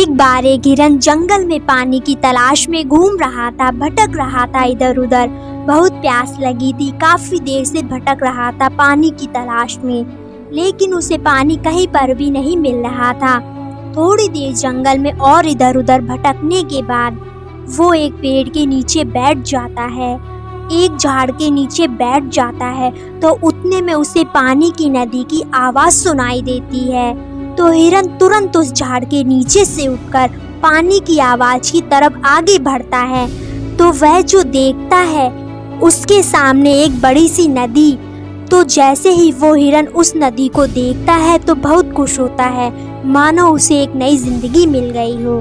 एक बार एक हिरन जंगल में पानी की तलाश में घूम रहा था, भटक रहा था इधर उधर। बहुत प्यास लगी थी, काफी देर से भटक रहा था पानी की तलाश में, लेकिन उसे पानी कहीं पर भी नहीं मिल रहा था। थोड़ी देर जंगल में और इधर उधर भटकने के बाद वो एक पेड़ के नीचे बैठ जाता है, एक झाड़ के नीचे बैठ जाता है। तो उतने में उसे पानी की नदी की आवाज सुनाई देती है। तो हिरन तुरंत उस झाड़ के नीचे से उठकर पानी की आवाज की तरफ आगे बढ़ता है। तो वह जो देखता है उसके सामने एक बड़ी सी नदी। तो जैसे ही वो हिरन उस नदी को देखता है तो बहुत खुश होता है, मानो उसे एक नई जिंदगी मिल गई हो।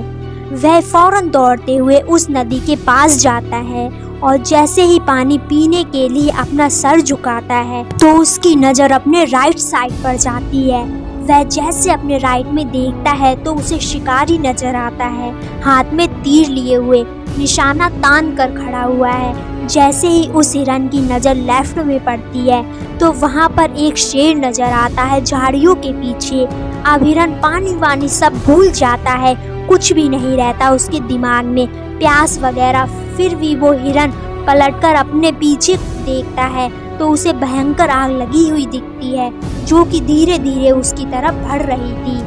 वह फौरन दौड़ते हुए उस नदी के पास जाता है और जैसे ही पानी पीने के लिए अपना सर झुकाता है तो उसकी नज़र अपने राइट साइड पर जाती है। वह जैसे अपने राइट में देखता है तो उसे शिकारी नजर आता है, हाथ में तीर लिए हुए, निशाना तान कर खड़ा हुआ है। जैसे ही उस हिरन की नज़र लेफ्ट में पड़ती है तो वहाँ पर एक शेर नजर आता है झाड़ियों के पीछे। अब हिरन पानी वानी सब भूल जाता है, कुछ भी नहीं रहता उसके दिमाग में, प्यास वगैरह। फिर भी वो हिरन पलटकर अपने पीछे देखता है तो उसे भयंकर आग लगी हुई दिखती है जो कि धीरे धीरे उसकी तरफ बढ़ रही थी।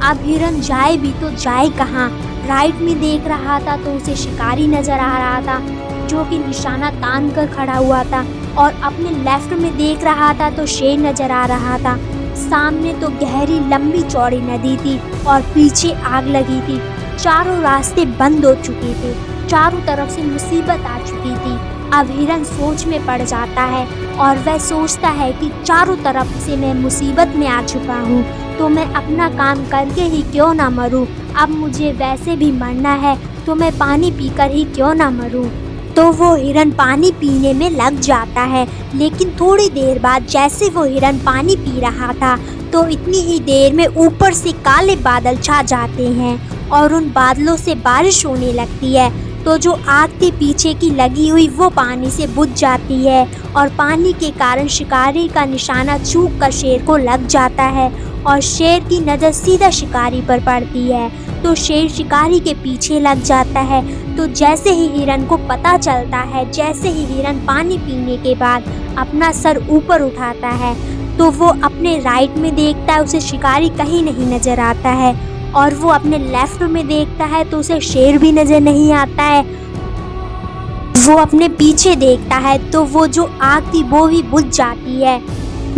अब हिरन जाए भी तो जाए कहाँ। राइट में देख रहा था तो उसे शिकारी नजर आ रहा था जो कि निशाना तान कर खड़ा हुआ था, और अपने लेफ्ट में देख रहा था तो शेर नजर आ रहा था। सामने तो गहरी लंबी चौड़ी नदी थी और पीछे आग लगी थी। चारों रास्ते बंद हो चुके थे, चारों तरफ से मुसीबत आ चुकी थी। अब हिरन सोच में पड़ जाता है और वह सोचता है कि चारों तरफ से मैं मुसीबत में आ चुका हूँ तो मैं अपना काम करके ही क्यों ना मरूं। अब मुझे वैसे भी मरना है तो मैं पानी पीकर ही क्यों ना मरूं। तो वो हिरन पानी पीने में लग जाता है, लेकिन थोड़ी देर बाद जैसे वो हिरन पानी पी रहा था तो इतनी ही देर में ऊपर से काले बादल छा जाते हैं और उन बादलों से बारिश होने लगती है। तो जो आग के पीछे की लगी हुई वो पानी से बुझ जाती है और पानी के कारण शिकारी का निशाना चूक कर शेर को लग जाता है और शेर की नज़र सीधा शिकारी पर पड़ती है। तो शेर शिकारी के पीछे लग जाता है। तो जैसे ही हिरन को पता चलता है, जैसे ही हिरन पानी पीने के बाद अपना सर ऊपर उठाता है तो वो अपने राइट में देखता है, उसे शिकारी कहीं नहीं नज़र आता है, और वो अपने लेफ्ट में देखता है तो उसे शेर भी नज़र नहीं आता है। वो अपने पीछे देखता है तो वो जो आग थी वो भी बुझ जाती है।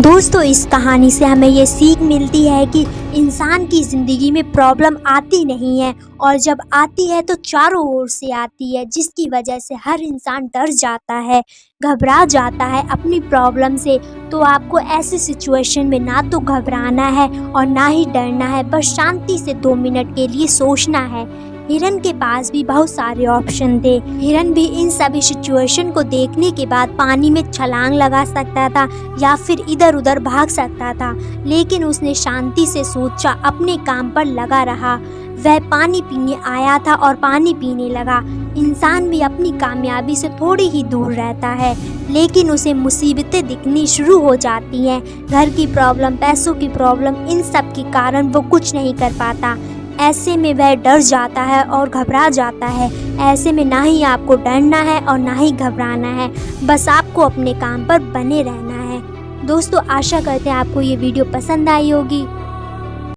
दोस्तों, इस कहानी से हमें ये सीख मिलती है कि इंसान की ज़िंदगी में प्रॉब्लम आती नहीं है, और जब आती है तो चारों ओर से आती है, जिसकी वजह से हर इंसान डर जाता है, घबरा जाता है अपनी प्रॉब्लम से। तो आपको ऐसी सिचुएशन में ना तो घबराना है और ना ही डरना है, बस शांति से 2 मिनट के लिए सोचना है। हिरन के पास भी बहुत सारे ऑप्शन थे। हिरन भी इन सभी सिचुएशन को देखने के बाद पानी में छलांग लगा सकता था या फिर इधर उधर भाग सकता था, लेकिन उसने शांति से सोचा, अपने काम पर लगा रहा। वह पानी पीने आया था और पानी पीने लगा। इंसान भी अपनी कामयाबी से थोड़ी ही दूर रहता है, लेकिन उसे मुसीबतें दिखनी शुरू हो जाती हैं। घर की प्रॉब्लम, पैसों की प्रॉब्लम, इन सब के कारण वो कुछ नहीं कर पाता। ऐसे में वह डर जाता है और घबरा जाता है। ऐसे में ना ही आपको डरना है और ना ही घबराना है, बस आपको अपने काम पर बने रहना है। दोस्तों, आशा करते हैं आपको ये वीडियो पसंद आई होगी।